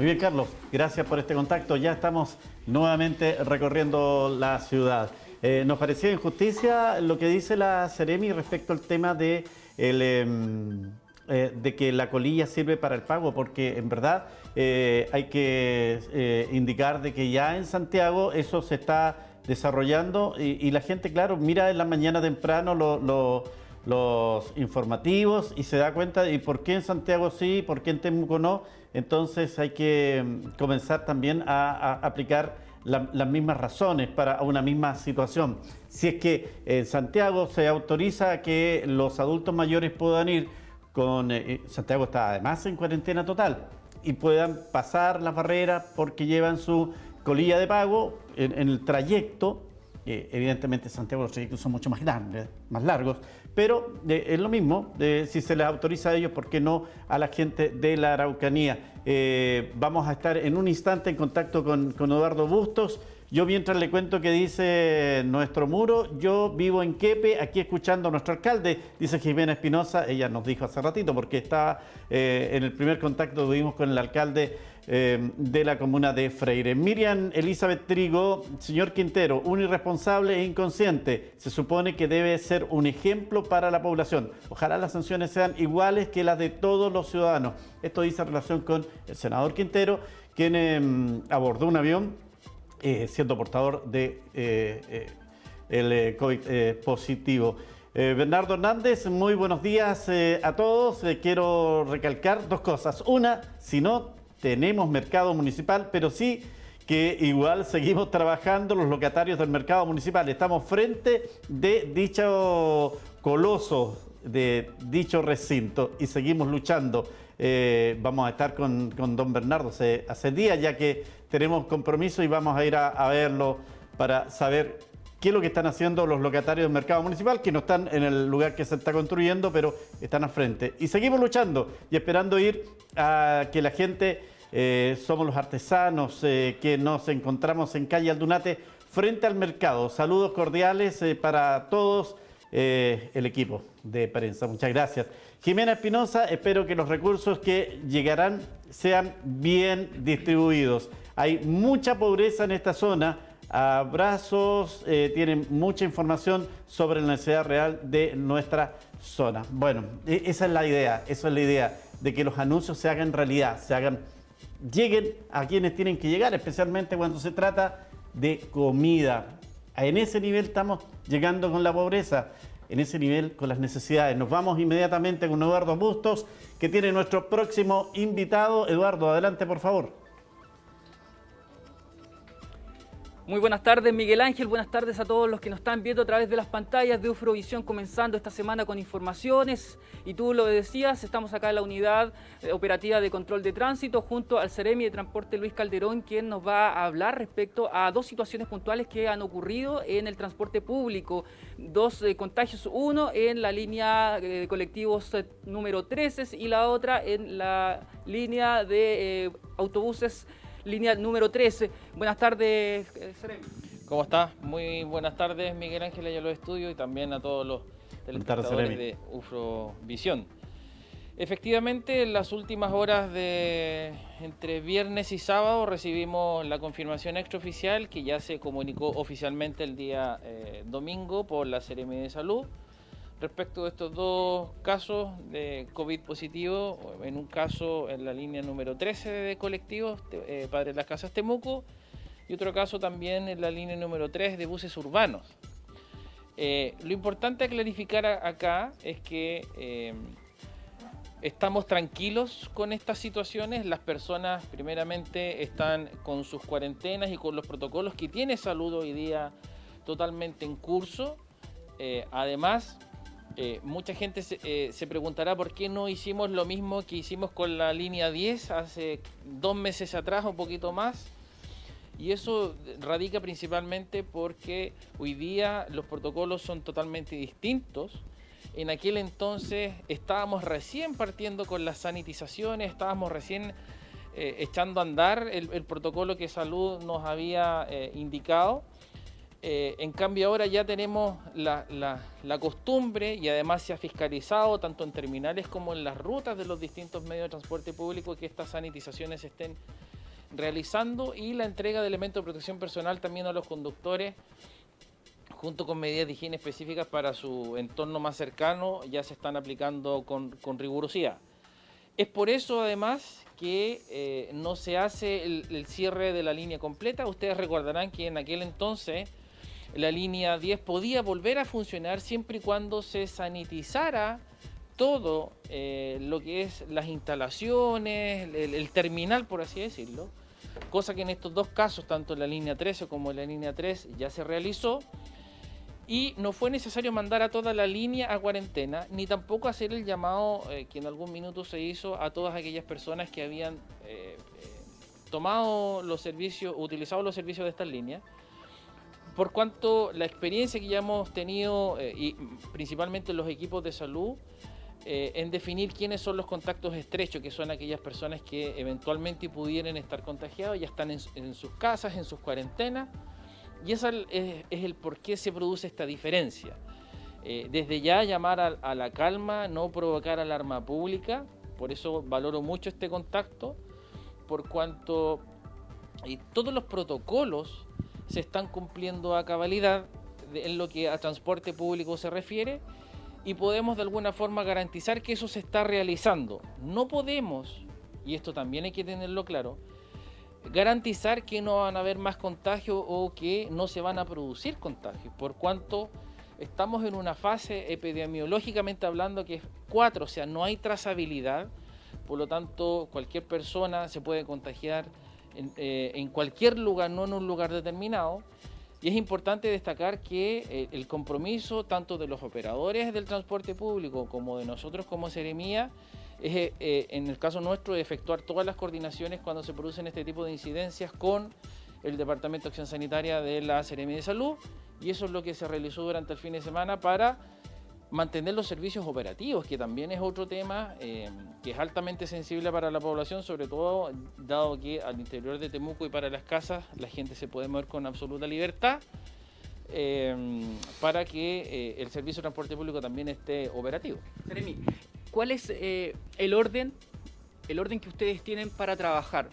Muy bien, Carlos, gracias por este contacto. Ya estamos nuevamente recorriendo la ciudad. Nos parecía injusticia lo que dice la Seremi respecto al tema de que la colilla sirve para el pago, porque en verdad hay que indicar de que ya en Santiago eso se está desarrollando y la gente, claro, mira en la mañana temprano los informativos y se da cuenta de por qué en Santiago sí, por qué en Temuco no. Entonces hay que comenzar también a aplicar las mismas razones para una misma situación. Si es que en Santiago se autoriza que los adultos mayores puedan ir con... Santiago está además en cuarentena total y puedan pasar las barreras porque llevan su colilla de pago en el trayecto. Evidentemente en Santiago los trayectos son mucho más grandes, más largos, pero es lo mismo, si se les autoriza a ellos, ¿por qué no a la gente de la Araucanía? Vamos a estar en un instante en contacto con Eduardo Bustos. Yo mientras le cuento que dice nuestro muro, yo vivo en Quepe, aquí escuchando a nuestro alcalde, dice Jimena Espinosa, ella nos dijo hace ratito, porque está en el primer contacto que tuvimos con el alcalde de la comuna de Freire. Miriam Elizabeth Trigo, señor Quintero, un irresponsable e inconsciente, se supone que debe ser un ejemplo para la población. Ojalá las sanciones sean iguales que las de todos los ciudadanos. Esto dice en relación con el senador Quintero, quien abordó un avión siendo portador de el COVID positivo. Bernardo Hernández, muy buenos días a todos. Quiero recalcar dos cosas. Una, si no tenemos mercado municipal, pero sí que igual seguimos trabajando los locatarios del mercado municipal. Estamos frente de dicho coloso, de dicho recinto y seguimos luchando. Vamos a estar con don Bernardo hace días ya que tenemos compromiso y vamos a ir a verlo para saber qué es lo que están haciendo los locatarios del mercado municipal, que no están en el lugar que se está construyendo, pero están al frente. Y seguimos luchando y esperando ir a que la gente, somos los artesanos que nos encontramos en calle Aldunate frente al mercado. Saludos cordiales para todos el equipo de prensa. Muchas gracias. Jimena Espinosa, espero que los recursos que llegarán sean bien distribuidos. Hay mucha pobreza en esta zona. Abrazos, tienen mucha información sobre la necesidad real de nuestra zona. Bueno, esa es la idea, de que los anuncios se hagan realidad, lleguen a quienes tienen que llegar, especialmente cuando se trata de comida. En ese nivel estamos llegando con la pobreza, en ese nivel con las necesidades. Nos vamos inmediatamente con Eduardo Bustos, que tiene nuestro próximo invitado. Eduardo, adelante por favor. Muy buenas tardes, Miguel Ángel. Buenas tardes a todos los que nos están viendo a través de las pantallas de Ufrovisión, comenzando esta semana con informaciones. Y tú lo decías, estamos acá en la unidad operativa de control de tránsito junto al Seremi de Transporte Luis Calderón, quien nos va a hablar respecto a dos situaciones puntuales que han ocurrido en el transporte público. Dos contagios, uno en la línea de colectivos número 13 y la otra en la línea de autobuses línea número 13. Buenas tardes, Seremi. ¿Cómo estás? Muy buenas tardes, Miguel Ángel, y a los estudios y también a todos los telespectadores de Ufrovisión. Efectivamente, en las últimas horas de entre viernes y sábado recibimos la confirmación extraoficial que ya se comunicó oficialmente el día domingo por la Seremi de Salud respecto de estos dos casos de COVID positivo, en un caso en la línea número 13 de colectivos, Padre Las Casas Temuco, y otro caso también en la línea número 3 de buses urbanos. Lo importante a clarificar acá es que estamos tranquilos con estas situaciones. Las personas primeramente están con sus cuarentenas y con los protocolos que tiene Salud hoy día totalmente en curso. Además, mucha gente se preguntará por qué no hicimos lo mismo que hicimos con la línea 10 hace 2 meses atrás, un poquito más. Y eso radica principalmente porque hoy día los protocolos son totalmente distintos. En aquel entonces estábamos recién partiendo con las sanitizaciones, estábamos recién echando a andar el protocolo que Salud nos había indicado. En cambio ahora ya tenemos la costumbre y además se ha fiscalizado tanto en terminales como en las rutas de los distintos medios de transporte público que estas sanitizaciones estén realizando, y la entrega de elementos de protección personal también a los conductores, junto con medidas de higiene específicas para su entorno más cercano, ya se están aplicando con rigurosidad. Es por eso, además, que no se hace el cierre de la línea completa. Ustedes recordarán que en aquel entonces la línea 10 podía volver a funcionar siempre y cuando se sanitizara todo lo que es las instalaciones, el terminal, por así decirlo, cosa que en estos dos casos, tanto en la línea 13 como en la línea 3, ya se realizó, y no fue necesario mandar a toda la línea a cuarentena, ni tampoco hacer el llamado que en algún minuto se hizo a todas aquellas personas que habían tomado los servicios, utilizado los servicios de estas líneas, por cuanto la experiencia que ya hemos tenido, y principalmente los equipos de salud, en definir quiénes son los contactos estrechos, que son aquellas personas que eventualmente pudieran estar contagiados, ya están en sus casas, en sus cuarentenas, y ese es el por qué se produce esta diferencia. Desde ya llamar a la calma, no provocar alarma pública, por eso valoro mucho este contacto, por cuanto todos los protocolos se están cumpliendo a cabalidad en lo que a transporte público se refiere, y podemos de alguna forma garantizar que eso se está realizando. No podemos, y esto también hay que tenerlo claro, garantizar que no van a haber más contagios o que no se van a producir contagios, por cuanto estamos en una fase epidemiológicamente hablando que es 4, o sea, no hay trazabilidad, por lo tanto cualquier persona se puede contagiar en cualquier lugar, no en un lugar determinado. Y es importante destacar que el compromiso tanto de los operadores del transporte público como de nosotros como Seremía es, en el caso nuestro, de efectuar todas las coordinaciones cuando se producen este tipo de incidencias con el Departamento de Acción Sanitaria de la Seremía de Salud, y eso es lo que se realizó durante el fin de semana para mantener los servicios operativos, que también es otro tema que es altamente sensible para la población, sobre todo dado que al interior de Temuco y para las casas la gente se puede mover con absoluta libertad, para que el servicio de transporte público también esté operativo. Seremi, ¿cuál es el orden que ustedes tienen para trabajar?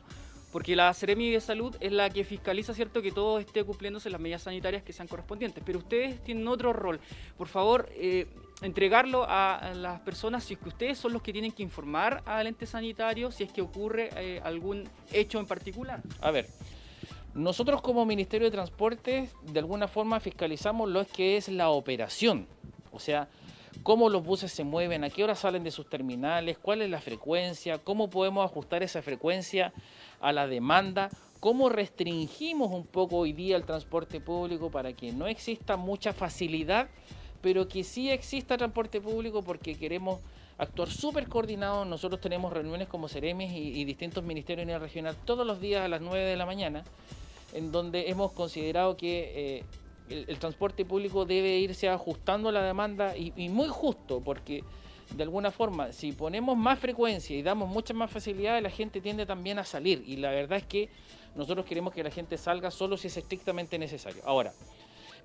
Porque la Seremi de Salud es la que fiscaliza, ¿cierto?, que todo esté cumpliéndose las medidas sanitarias que sean correspondientes, pero ustedes tienen otro rol. Por favor, entregarlo a las personas, si es que ustedes son los que tienen que informar al ente sanitario si es que ocurre algún hecho en particular. A ver, nosotros como Ministerio de Transportes de alguna forma fiscalizamos lo que es la operación, o sea, cómo los buses se mueven, a qué hora salen de sus terminales, cuál es la frecuencia, cómo podemos ajustar esa frecuencia a la demanda, cómo restringimos un poco hoy día el transporte público para que no exista mucha facilidad, pero que sí exista transporte público, porque queremos actuar súper coordinados. Nosotros tenemos reuniones como Seremis y distintos ministerios a nivel regional todos los días a las 9 de la mañana, en donde hemos considerado que el transporte público debe irse ajustando a la demanda, y muy justo, porque de alguna forma, si ponemos más frecuencia y damos muchas más facilidades, la gente tiende también a salir, y la verdad es que nosotros queremos que la gente salga solo si es estrictamente necesario. Ahora,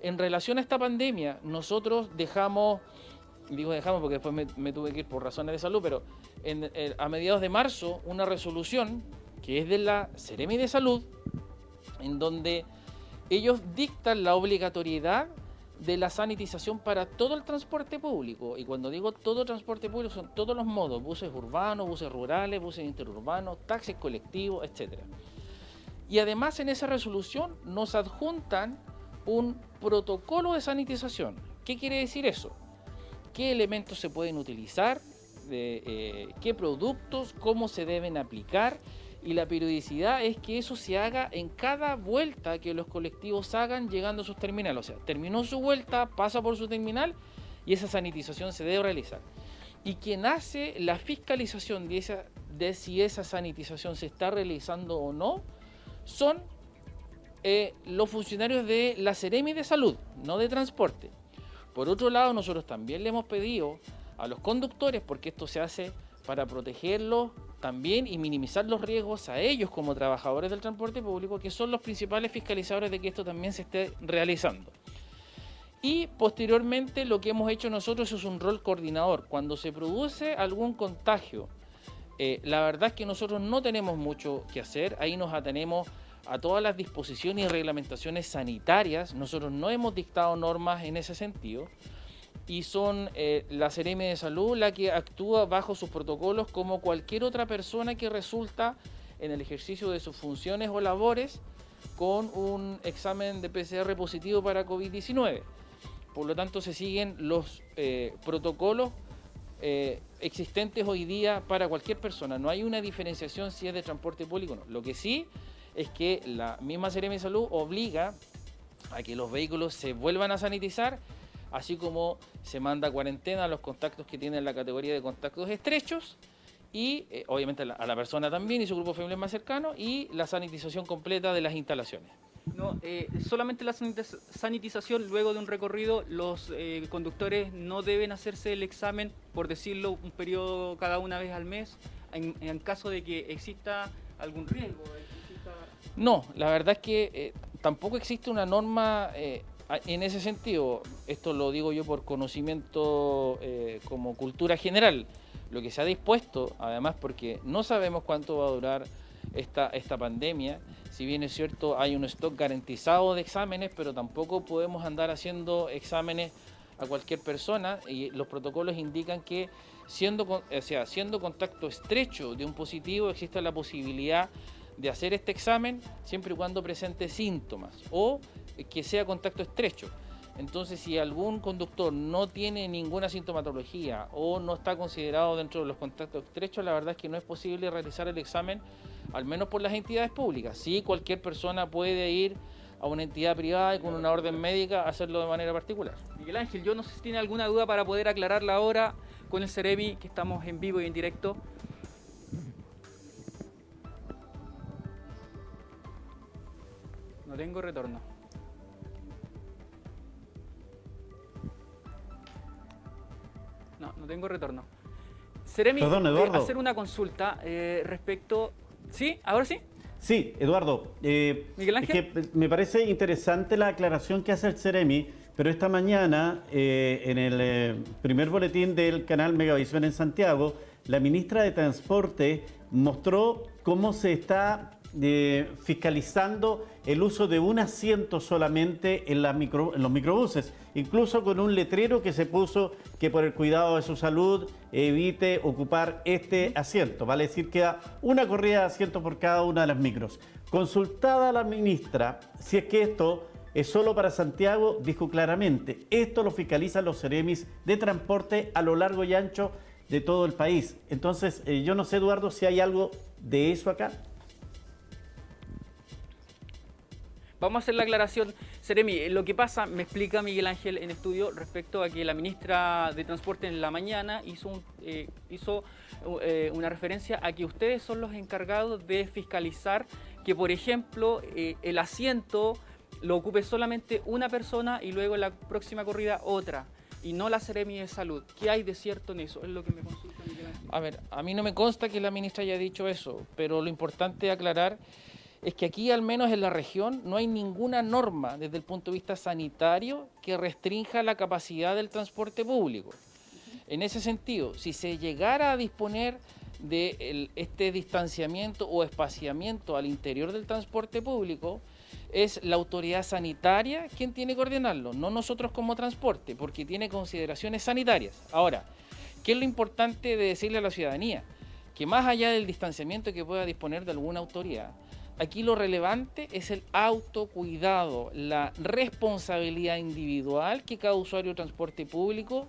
en relación a esta pandemia, nosotros dejamos porque después me tuve que ir por razones de salud, pero a mediados de marzo, una resolución que es de la Seremi de Salud, en donde ellos dictan la obligatoriedad de la sanitización para todo el transporte público. Y cuando digo todo transporte público, son todos los modos: buses urbanos, buses rurales, buses interurbanos, taxis colectivos, etc. Y además en esa resolución nos adjuntan un protocolo de sanitización. ¿Qué quiere decir eso? ¿Qué elementos se pueden utilizar? ¿Qué productos? ¿Cómo se deben aplicar? Y la periodicidad es que eso se haga en cada vuelta que los colectivos hagan llegando a sus terminales. O sea, terminó su vuelta, pasa por su terminal y esa sanitización se debe realizar. Y quien hace la fiscalización de si esa sanitización se está realizando o no son los funcionarios de la Seremi de Salud, no de Transporte. Por otro lado, nosotros también le hemos pedido a los conductores, porque esto se hace para protegerlos también y minimizar los riesgos a ellos como trabajadores del transporte público, que son los principales fiscalizadores de que esto también se esté realizando. Y posteriormente lo que hemos hecho nosotros es un rol coordinador. Cuando se produce algún contagio La verdad es que nosotros no tenemos mucho que hacer, ahí nos atenemos a todas las disposiciones y reglamentaciones sanitarias. Nosotros no hemos dictado normas en ese sentido y son la Seremi de Salud la que actúa bajo sus protocolos como cualquier otra persona que resulta en el ejercicio de sus funciones o labores con un examen de PCR positivo para COVID-19. Por lo tanto, se siguen los protocolos existentes hoy día para cualquier persona. No hay una diferenciación si es de transporte público o no. Lo que sí es que la misma Seremi de Salud obliga a que los vehículos se vuelvan a sanitizar, así como se manda a cuarentena a los contactos que tienen la categoría de contactos estrechos y obviamente a la persona también y su grupo familiar más cercano, y la sanitización completa de las instalaciones. No, solamente la sanitización. Luego de un recorrido, los conductores no deben hacerse el examen, por decirlo, un periodo cada una vez al mes, en caso de que exista algún riesgo. No, la verdad es que tampoco existe una norma en ese sentido. Esto lo digo yo por conocimiento como cultura general. Lo que se ha dispuesto, además porque no sabemos cuánto va a durar esta pandemia, si bien es cierto hay un stock garantizado de exámenes, pero tampoco podemos andar haciendo exámenes a cualquier persona, y los protocolos indican que siendo contacto estrecho de un positivo existe la posibilidad de hacer este examen siempre y cuando presente síntomas o que sea contacto estrecho. Entonces, si algún conductor no tiene ninguna sintomatología o no está considerado dentro de los contactos estrechos, la verdad es que no es posible realizar el examen, al menos por las entidades públicas. Sí, cualquier persona puede ir a una entidad privada y con una orden médica hacerlo de manera particular. Miguel Ángel, yo no sé si tiene alguna duda para poder aclararla ahora con el Seremi, que estamos en vivo y en directo. No tengo retorno. No tengo retorno. Seremi, perdón, Eduardo. Hacer una consulta respecto... ¿Sí? ¿Ahora sí? Sí, Eduardo. Miguel Ángel. Es que me parece interesante la aclaración que hace el Seremi, pero esta mañana, en el primer boletín del canal Megavisión en Santiago, la ministra de Transporte mostró cómo se está fiscalizando el uso de un asiento solamente en los microbuses, incluso con un letrero que se puso que por el cuidado de su salud evite ocupar este asiento. Vale decir que da una corrida de asiento por cada una de las micros. Consultada a la ministra si es que esto es solo para Santiago, dijo claramente, esto lo fiscalizan los Seremis de transporte a lo largo y ancho de todo el país. Entonces, yo no sé, Eduardo, si hay algo de eso acá. Vamos a hacer la aclaración. Seremi, lo que pasa, me explica Miguel Ángel en estudio respecto a que la ministra de Transporte en la mañana hizo una referencia a que ustedes son los encargados de fiscalizar que, por ejemplo, el asiento lo ocupe solamente una persona y luego en la próxima corrida otra, y no la Seremi de Salud. ¿Qué hay de cierto en eso? Es lo que me consulta Miguel Ángel. A ver, a mí no me consta que la ministra haya dicho eso, pero lo importante aclarar es que aquí, al menos en la región, no hay ninguna norma desde el punto de vista sanitario que restrinja la capacidad del transporte público. En ese sentido, si se llegara a disponer de este distanciamiento o espaciamiento al interior del transporte público, es la autoridad sanitaria quien tiene que ordenarlo, no nosotros como transporte, porque tiene consideraciones sanitarias. Ahora, ¿qué es lo importante de decirle a la ciudadanía? Que más allá del distanciamiento que pueda disponer de alguna autoridad, aquí lo relevante es el autocuidado, la responsabilidad individual que cada usuario de transporte público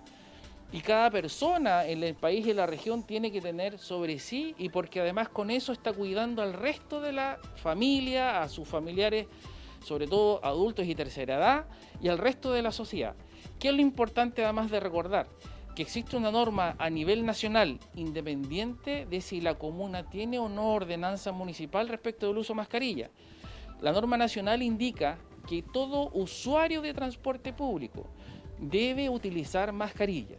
y cada persona en el país y en la región tiene que tener sobre sí, y porque además con eso está cuidando al resto de la familia, a sus familiares, sobre todo adultos y tercera edad, y al resto de la sociedad. ¿Qué es lo importante además de recordar? Que existe una norma a nivel nacional independiente de si la comuna tiene o no ordenanza municipal respecto del uso de mascarilla. La norma nacional indica que todo usuario de transporte público debe utilizar mascarilla.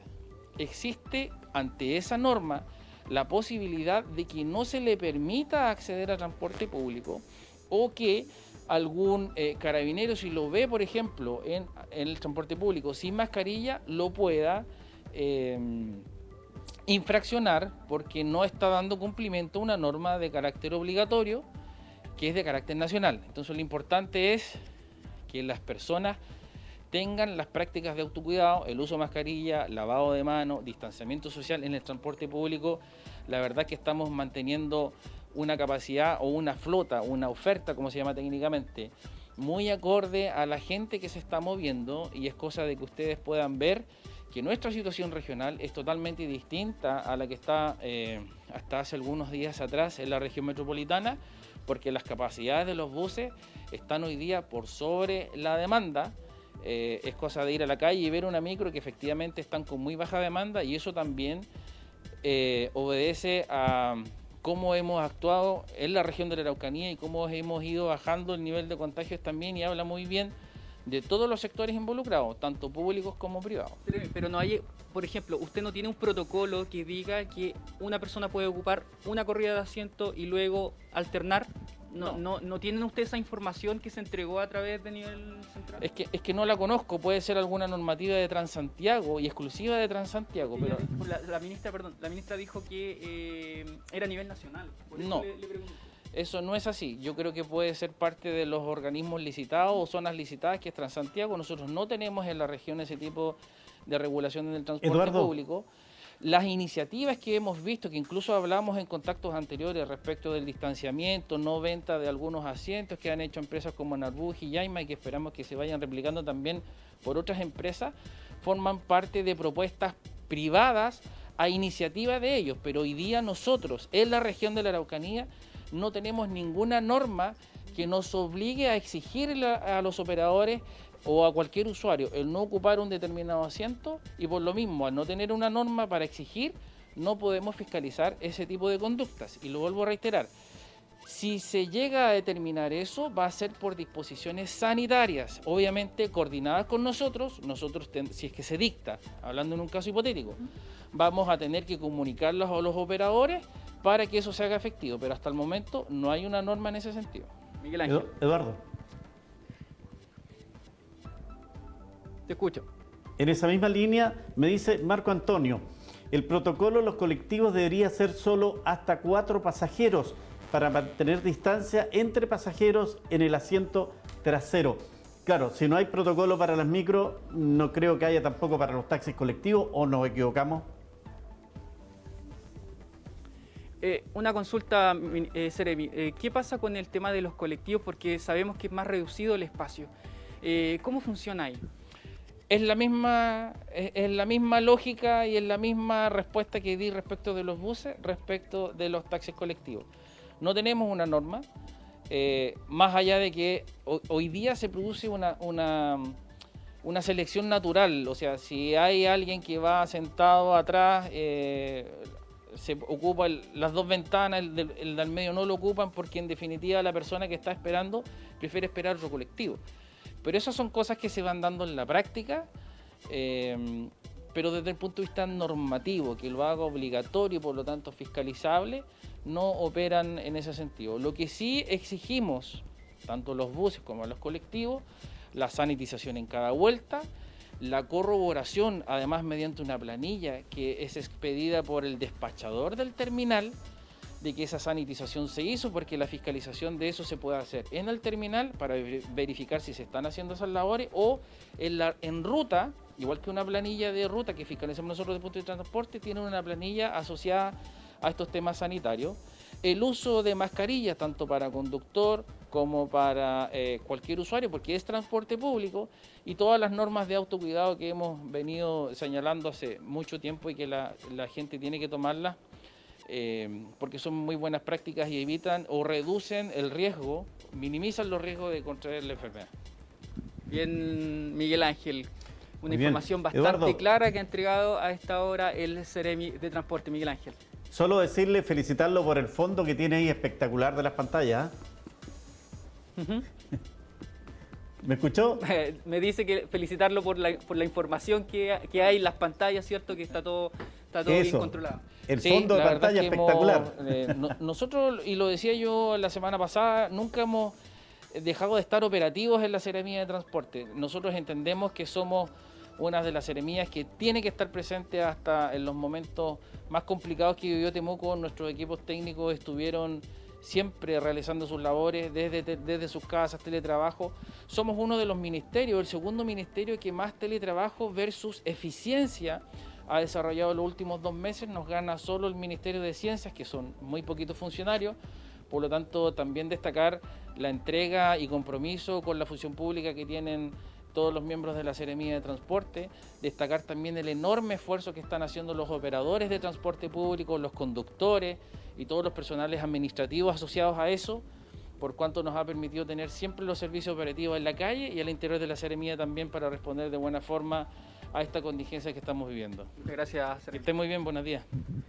Existe ante esa norma la posibilidad de que no se le permita acceder al transporte público, o que algún carabinero, si lo ve, por ejemplo, en el transporte público sin mascarilla, lo pueda infraccionar porque no está dando cumplimiento a una norma de carácter obligatorio que es de carácter nacional. Entonces lo importante es que las personas tengan las prácticas de autocuidado, el uso de mascarilla, lavado de manos, distanciamiento social en el transporte público. La verdad que estamos manteniendo una capacidad o una flota, una oferta, como se llama técnicamente, muy acorde a la gente que se está moviendo, y es cosa de que ustedes puedan ver que nuestra situación regional es totalmente distinta a la que está hasta hace algunos días atrás en la región metropolitana, porque las capacidades de los buses están hoy día por sobre la demanda. Es cosa de ir a la calle y ver una micro que efectivamente están con muy baja demanda, y eso también obedece a cómo hemos actuado en la región de la Araucanía y cómo hemos ido bajando el nivel de contagios también, y habla muy bien de todos los sectores involucrados, tanto públicos como privados. Pero no hay, por ejemplo, usted no tiene un protocolo que diga que una persona puede ocupar una corrida de asiento y luego alternar. ¿No tienen ustedes esa información que se entregó a través de nivel central? Es que no la conozco, puede ser alguna normativa de Transantiago y exclusiva de Transantiago. Sí, pero la ministra dijo que era a nivel nacional. Por eso no, le pregunto. Eso no es así. Yo creo que puede ser parte de los organismos licitados o zonas licitadas, que es Transantiago. Nosotros no tenemos en la región ese tipo de regulación del transporte público. Las iniciativas que hemos visto, que incluso hablamos en contactos anteriores respecto del distanciamiento, no venta de algunos asientos que han hecho empresas como Narbuj y Yaima, y que esperamos que se vayan replicando también por otras empresas, forman parte de propuestas privadas a iniciativa de ellos. Pero hoy día nosotros, en la región de la Araucanía, no tenemos ninguna norma que nos obligue a exigirle a los operadores o a cualquier usuario el no ocupar un determinado asiento, y por lo mismo, al no tener una norma para exigir, no podemos fiscalizar ese tipo de conductas. Y lo vuelvo a reiterar, si se llega a determinar eso, va a ser por disposiciones sanitarias, obviamente coordinadas con nosotros, si es que se dicta, hablando en un caso hipotético, vamos a tener que comunicarlos a los operadores para que eso se haga efectivo, pero hasta el momento no hay una norma en ese sentido. Miguel Ángel. Eduardo. Te escucho. En esa misma línea me dice Marco Antonio, el protocolo de los colectivos debería ser solo hasta 4 pasajeros para mantener distancia entre pasajeros en el asiento trasero. Claro, si no hay protocolo para las micros, no creo que haya tampoco para los taxis colectivos, ¿o nos equivocamos? Una consulta, Seremi, ¿qué pasa con el tema de los colectivos? Porque sabemos que es más reducido el espacio. ¿Cómo funciona ahí? Es la misma lógica y es la misma respuesta que di respecto de los buses, respecto de los taxis colectivos. No tenemos una norma, más allá de que hoy día se produce una selección natural. O sea, si hay alguien que va sentado atrás, se ocupa las dos ventanas, el del medio no lo ocupan, porque en definitiva la persona que está esperando prefiere esperar otro colectivo. Pero esas son cosas que se van dando en la práctica, pero desde el punto de vista normativo, que lo haga obligatorio y por lo tanto fiscalizable, no operan en ese sentido. Lo que sí exigimos, tanto los buses como los colectivos, la sanitización en cada vuelta, la corroboración, además mediante una planilla que es expedida por el despachador del terminal, de que esa sanitización se hizo, porque la fiscalización de eso se puede hacer en el terminal para verificar si se están haciendo esas labores, o en ruta, igual que una planilla de ruta que fiscalizamos nosotros desde el punto de transporte, tiene una planilla asociada a estos temas sanitarios. El uso de mascarillas, tanto para conductor como para cualquier usuario, porque es transporte público, y todas las normas de autocuidado que hemos venido señalando hace mucho tiempo y que la gente tiene que tomarlas, porque son muy buenas prácticas y evitan o reducen el riesgo, minimizan los riesgos de contraer la enfermedad. Bien, Miguel Ángel, una Muy información bien. bastante Eduardo, clara que ha entregado a esta hora el Seremi de Transporte. Miguel Ángel. Solo decirle, felicitarlo por el fondo que tiene ahí espectacular de las pantallas. ¿Me escuchó? Me dice que felicitarlo por la información que hay en las pantallas, ¿cierto? Que está todo bien controlado. El fondo de pantalla espectacular. Nosotros, y lo decía yo la semana pasada, nunca hemos dejado de estar operativos en la Seremía de Transporte. Nosotros entendemos que somos una de las seremías que tiene que estar presente hasta en los momentos más complicados que vivió Temuco. Nuestros equipos técnicos estuvieron siempre realizando sus labores desde sus casas, teletrabajo. Somos uno de los ministerios, el segundo ministerio que más teletrabajo versus eficiencia ha desarrollado los últimos 2 meses. Nos gana solo el Ministerio de Ciencias, que son muy poquitos funcionarios. Por lo tanto, también destacar la entrega y compromiso con la función pública que tienen todos los miembros de la Seremía de Transporte, destacar también el enorme esfuerzo que están haciendo los operadores de transporte público, los conductores y todos los personales administrativos asociados a eso, por cuanto nos ha permitido tener siempre los servicios operativos en la calle y al interior de la Seremía también para responder de buena forma a esta contingencia que estamos viviendo. Muchas gracias. Que esté muy bien, buenos días.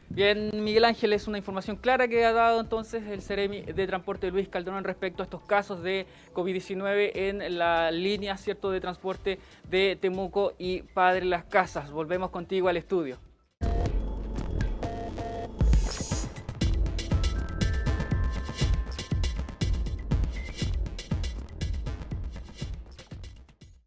Bien, Miguel Ángel, es una información clara que ha dado entonces el Seremi de Transporte Luis Calderón respecto a estos casos de COVID-19 en la línea, ¿cierto?, de transporte de Temuco y Padre Las Casas. Volvemos contigo al estudio.